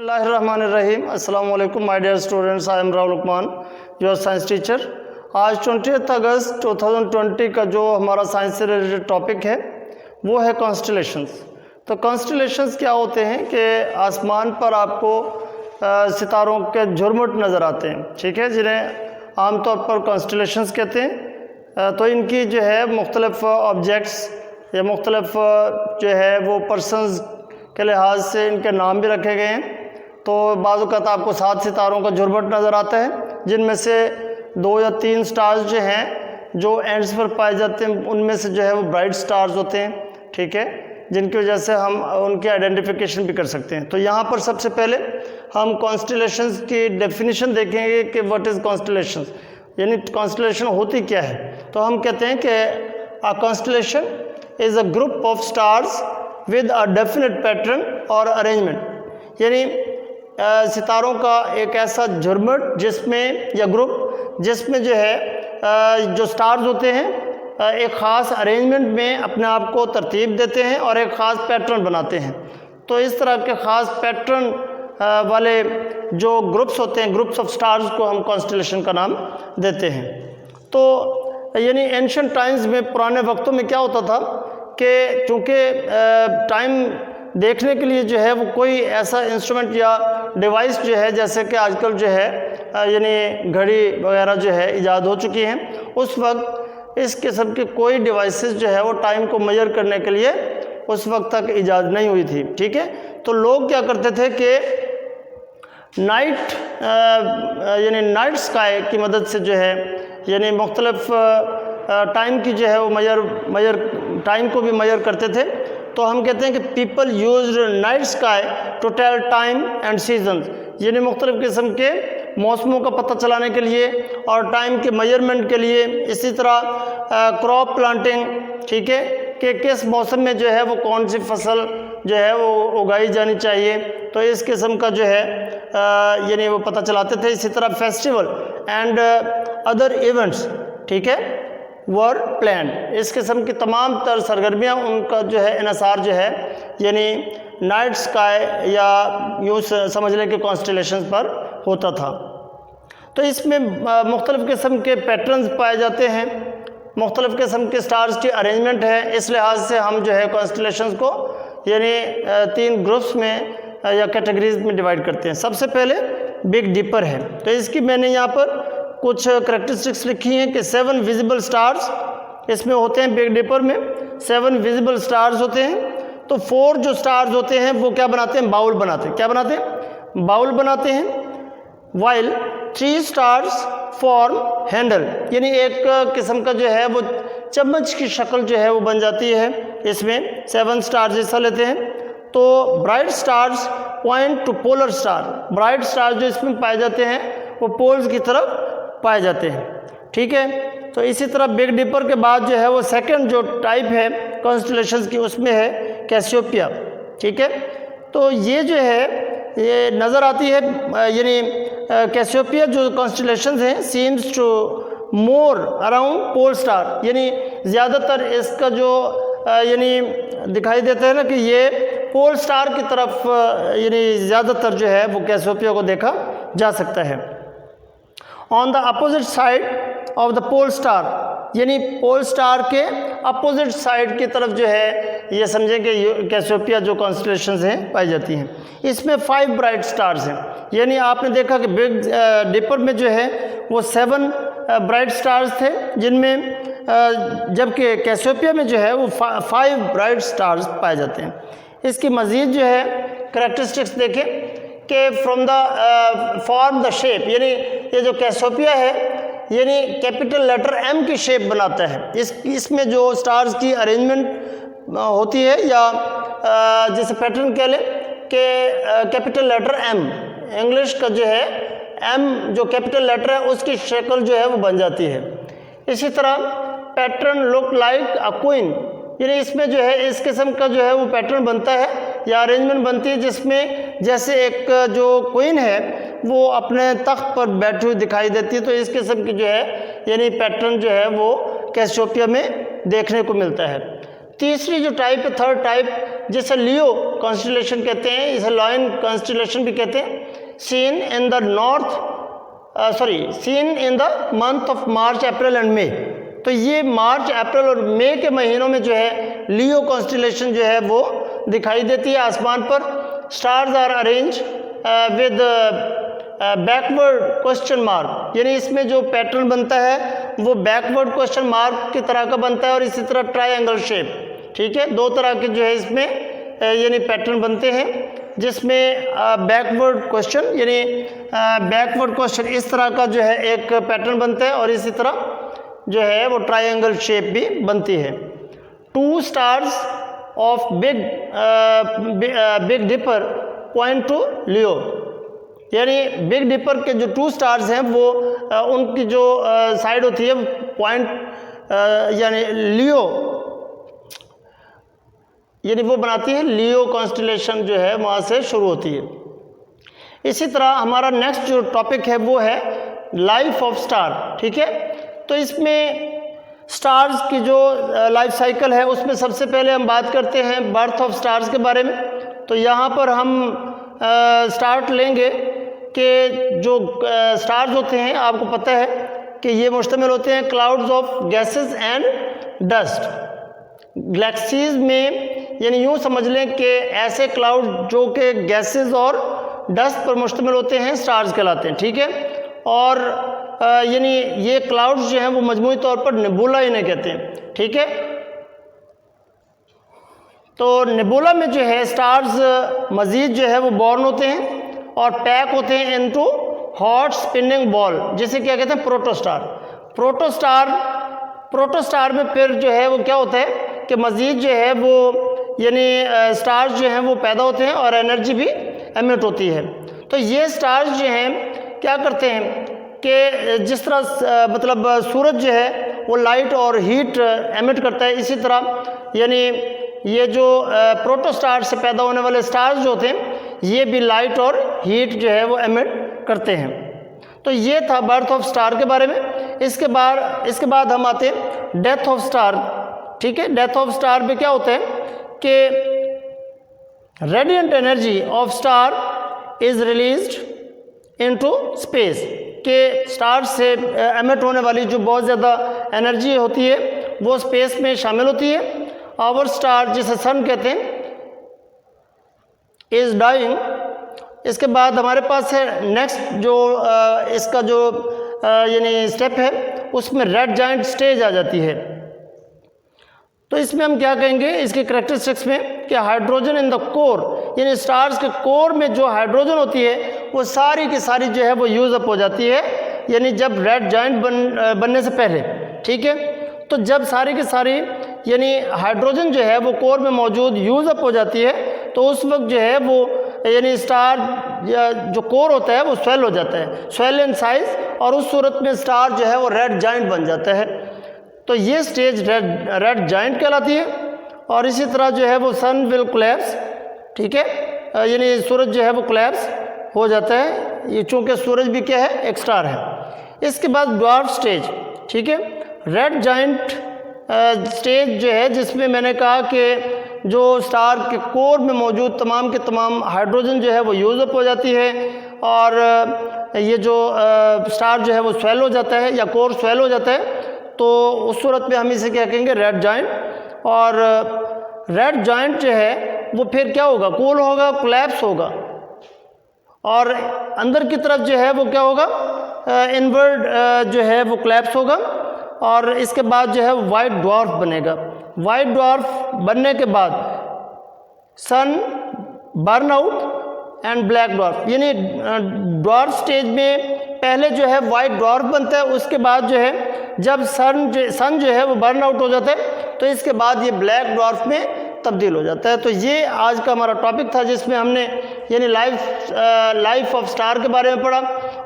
बिस्मिल्लाहिर्रहमानिर्रहीम। अस्सलाम वालेकुम my dear students, I am Rahul Lukman, your science teacher. आज 20 अगस्त 2020 का जो हमारा साइंस से रिलेटेड टॉपिक है वो है कॉन्स्टलेशंस। तो कॉन्स्टलेशंस क्या होते हैं कि आसमान पर आपको सितारों के झुरमुट नज़र आते हैं, ठीक है, जिन्हें आमतौर पर कॉन्स्टलेशंस कहते हैं। तो इनकी जो है मुख्तलिफ ऑब्जेक्ट्स या मुख्तलिफ जो है वो पर्सनस के लिहाज से इनके नाम भी रखे गए हैं। तो बाज़ औक़ात आपको 7 सितारों का झुरमुट नज़र आता है, जिनमें से 2 या 3 स्टार्स जो हैं जो एंड्स पर पाए जाते हैं, उनमें से जो है वो ब्राइट स्टार्स होते हैं, ठीक है, जिनकी वजह से हम उनकी आइडेंटिफिकेशन भी कर सकते हैं। तो यहाँ पर सबसे पहले हम कॉन्स्टलेशंस की डेफिनेशन देखेंगे कि व्हाट इज़ कॉन्स्टलेशंस, यानी कॉन्स्टलेशन होती क्या है। तो हम कहते हैं कि अ constellation is a group of stars with a definite pattern और अरेंजमेंट, यानी सितारों का एक ऐसा झुरमुट जिसमें या ग्रुप जिसमें जो है जो स्टार्स होते हैं एक ख़ास अरेंजमेंट में अपने आप को तरतीब देते हैं और एक ख़ास पैटर्न बनाते हैं। तो इस तरह के ख़ास पैटर्न वाले जो ग्रुप्स होते हैं, ग्रुप्स ऑफ स्टार्स को हम कॉन्स्टलेशन का नाम देते हैं। तो यानी एंशिएंट टाइम्स में, पुराने वक्तों में क्या होता था कि चूँकि टाइम देखने के लिए जो है वो कोई ऐसा इंस्ट्रूमेंट या डिवाइस जो है, जैसे कि आजकल जो है यानी घड़ी वगैरह जो है ईजाद हो चुकी हैं, उस वक्त इस किस्म की कोई डिवाइसेस जो है वो टाइम को मेजर करने के लिए उस वक्त तक ईजाद नहीं हुई थी, ठीक है। तो लोग क्या करते थे कि नाइट स्काई की मदद से जो है यानी मुख्तलिफ टाइम की जो है वो टाइम को भी मेजर करते थे। तो हम कहते हैं कि people use night sky to tell time and seasons, यानी मुख्तलिफ किस्म के मौसमों का पता चलाने के लिए और टाइम के मेजरमेंट के लिए। इसी तरह क्रॉप प्लांटिंग, ठीक है, कि किस मौसम में जो है वो कौन सी फसल जो है वो उगाई जानी चाहिए, तो इस किस्म का जो है यानी वो पता चलाते थे। इसी तरह फेस्टिवल एंड अदर इवेंट्स, ठीक है, वर प्लान, इस किस्म की तमाम तर सरगर्मियाँ उनका जो है इनसार जो है यानी नाइट स्काई या यूँ समझ लें कि कॉन्स्टलेशंस पर होता था। तो इसमें मुख्तलिफ़ किस्म के पैटर्न्स पाए जाते हैं, मुख्तलिफ़ किस्म के स्टार्स की अरेंजमेंट है। इस लिहाज से हम जो है कॉन्स्टलेशंस को यानी 3 ग्रुप्स में या कैटेगरीज में डिवाइड करते हैं। सबसे पहले बिग डिपर है। तो इसकी मैंने यहाँ पर कुछ करैक्टरिस्टिक्स लिखी हैं कि 7 विजिबल स्टार्स इसमें होते हैं। बिग डिपर में 7 विजिबल स्टार्स होते हैं। तो 4 जो स्टार्स होते हैं वो क्या बनाते हैं, बाउल बनाते हैं। क्या बनाते हैं, बाउल बनाते हैं। वाइल 3 स्टार्स फॉर्म हैंडल, यानी एक किस्म का जो है वो चम्मच की शक्ल जो है वो बन जाती है। इसमें 7 स्टार्स हिस्सा लेते हैं। तो bright stars point two polar star, bright stars जो इसमें पाए जाते हैं वो पोल्स की तरफ पाए जाते हैं, ठीक है। तो इसी तरह बिग डिपर के बाद जो है वो सेकंड जो टाइप है कॉन्स्टलेशंस की, उसमें है कैसियोपिया, ठीक है। तो ये जो है ये नज़र आती है, यानी कैसियोपिया जो कॉन्स्टलेशंस हैं seems to more around pole star, यानी ज़्यादातर इसका जो यानी दिखाई देता है ना कि ये पोल स्टार की तरफ यानी ज़्यादातर जो है वो कैसियोपिया को देखा जा सकता है। On the opposite side of the pole star, यानी पोल स्टार के अपोजिट साइड की तरफ जो है ये समझें कि कैसियोपिया जो कॉन्स्टलेशंस हैं पाई जाती हैं। इसमें 5 ब्राइट स्टार्स हैं, यानी आपने देखा कि बिग डिपर में जो है वो 7 ब्राइट स्टार्स थे, जिनमें जबकि कैसियोपिया में जो है वो 5 ब्राइट स्टार्स पाए जाते हैं। इसकी मज़ीद जो है करैक्टरिस्टिक्स देखें कि from the form the shape, यानी ये जो कैसियोपिया है यानी कैपिटल लेटर M की शेप बनाता है। इसमें जो स्टार्स की अरेंजमेंट होती है या जैसे पैटर्न कह लें कि कैपिटल लेटर M, इंग्लिश का जो है M जो कैपिटल लेटर है उसकी शक्ल जो है वो बन जाती है। इसी तरह pattern look like a queen, यानी इसमें जो है इस किस्म का जो है वो पैटर्न बनता है या अरेंजमेंट बनती है, जिसमें जैसे एक जो क्वीन है वो अपने तख्त पर बैठी हुई दिखाई देती है। तो इस किस्म की जो है यानी पैटर्न जो है वो कैसियोपिया में देखने को मिलता है। तीसरी जो टाइप है, थर्ड टाइप, जिसे लियो कॉन्स्टिलेशन कहते हैं, इसे लॉयन कॉन्स्टिलेशन भी कहते हैं, seen in the month of March, April and May. तो ये मार्च, अप्रैल और मई के महीनों में जो है लियो कॉन्स्टिलेशन जो है वो दिखाई देती है आसमान पर। Stars are arrange with backward question mark, यानी इसमें जो पैटर्न बनता है वो बैकवर्ड क्वेश्चन मार्क की तरह का बनता है, और इसी तरह ट्रायंगल शेप, ठीक है, दो तरह के जो है इसमें यानी पैटर्न बनते हैं, जिसमें बैकवर्ड क्वेश्चन यानी बैकवर्ड क्वेश्चन इस तरह का जो है एक पैटर्न बनता है, और इसी तरह जो है वो ट्रायंगल शेप भी बनती है। 2 stars of Big Dipper point to Leo, यानी बिग डिपर के जो 2 स्टार्स हैं वो उनकी जो साइड होती है पॉइंट यानी लियो, यानी वो बनाती है लियो कॉन्स्टिलेशन जो है वहाँ से शुरू होती है। इसी तरह हमारा नेक्स्ट जो टॉपिक है वो है लाइफ ऑफ स्टार, ठीक है। तो इसमें स्टार्स की जो लाइफ साइकिल है उसमें सबसे पहले हम बात करते हैं बर्थ ऑफ स्टार्स के बारे में। तो यहाँ पर हम स्टार्ट लेंगे कि जो स्टार्स होते हैं, आपको पता है कि ये मुश्तमिल होते हैं clouds of gases and dust, galaxies में, यानी यूँ समझ लें कि ऐसे क्लाउड जो कि गैसेस और डस्ट पर मुश्तमिल होते हैं स्टार्स कहलाते हैं, ठीक है। और यानी ये क्लाउड्स जो हैं वो मजमूई तौर पर नेबुला इन्हें कहते हैं, ठीक है। तो नेबुला में जो है स्टार्स मज़ीद जो है वो बॉर्न होते हैं और पैक होते हैं इनटू हॉट स्पिनिंग बॉल, जिसे क्या कहते हैं प्रोटोस्टार। प्रोटोस्टार में फिर जो है वो क्या होता है कि मज़ीद जो है वो यानी स्टार्स जो हैं वो पैदा होते हैं और एनर्जी भी एमिट होती है। तो ये स्टार्स जो हैं क्या करते हैं कि जिस तरह मतलब सूरज जो है वो लाइट और हीट एमिट करता है, इसी तरह यानी ये जो प्रोटोस्टार से पैदा होने वाले स्टार्स जो होते हैं ये भी लाइट और हीट जो है वो एमिट करते हैं। तो ये था बर्थ ऑफ स्टार के बारे में। इसके बाद हम आते हैं डेथ ऑफ स्टार, ठीक है। डेथ ऑफ स्टार में क्या होता है कि radiant energy of star is released into space, के स्टार से एमिट होने वाली जो बहुत ज़्यादा एनर्जी होती है वो स्पेस में शामिल होती है। आवर स्टार जिसे सन कहते हैं इज डाइंग। इसके बाद हमारे पास है नेक्स्ट जो इसका जो यानी स्टेप है उसमें रेड जाइंट स्टेज आ जाती है। तो इसमें हम क्या कहेंगे इसके करेक्टरिस्टिक्स में कि हाइड्रोजन इन द कोर, यानी स्टार्स के कोर में जो हाइड्रोजन होती है वो सारी की सारी जो है वो यूज़ अप हो जाती है, यानी जब रेड जाइंट बनने से पहले, ठीक है। तो जब सारी की सारी यानी हाइड्रोजन जो है वो कोर में मौजूद यूज़ अप हो जाती है तो उस वक्त जो है वो यानी स्टार या जो कोर होता है वो स्वेल हो जाता है, स्वेल इन साइज, और उस सूरत में स्टार जो है वो रेड जाइंट बन जाता है। तो ये स्टेज रेड जाइंट कहलाती है। और इसी तरह जो है वो सन विल कोलैप्स, ठीक है, यानी सूरज जो है वो कोलैप्स हो जाता है, ये चूँकि सूरज भी क्या है एक स्टार है। इसके बाद ड्वार्फ स्टेज, ठीक है। रेड जाइंट स्टेज जो है जिसमें मैंने कहा कि जो स्टार के कोर में मौजूद तमाम के तमाम हाइड्रोजन जो है वो यूज़ अप हो जाती है और ये जो स्टार जो है वो स्वेल हो जाता है या कोर स्वेल हो जाता है, तो उस सूरत में हम इसे क्या कहेंगे रेड जाइंट। और रेड जाइंट जो है वो फिर क्या होगा, कूल होगा, कोलैप्स होगा, और अंदर की तरफ जो है वो क्या होगा, इनवर्ड जो है वो कोलैप्स होगा। और इसके बाद जो है वाइट ड्वार्फ बनेगा। वाइट ड्वार्फ बनने के बाद sun burn out and black dwarf, यानी ड्वार्फ स्टेज में पहले जो है वाइट ड्वार्फ बनता है, उसके बाद जो है जब सन जो है वो बर्न आउट हो जाता है तो इसके बाद ये ब्लैक ड्वार्फ में तब्दील हो जाता है। तो ये आज का हमारा टॉपिक था जिसमें हमने यानी लाइफ ऑफ स्टार के बारे में पढ़ा,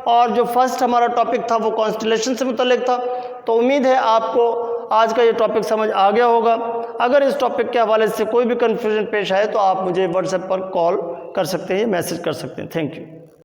और जो फर्स्ट हमारा टॉपिक था वो कॉन्स्टलेशन से मुतल्लिक था। तो उम्मीद है आपको आज का ये टॉपिक समझ आ गया होगा। अगर इस टॉपिक के हवाले से कोई भी कन्फ्यूजन पेश आए तो आप मुझे व्हाट्सएप पर कॉल कर सकते हैं, मैसेज कर सकते हैं। Thank you.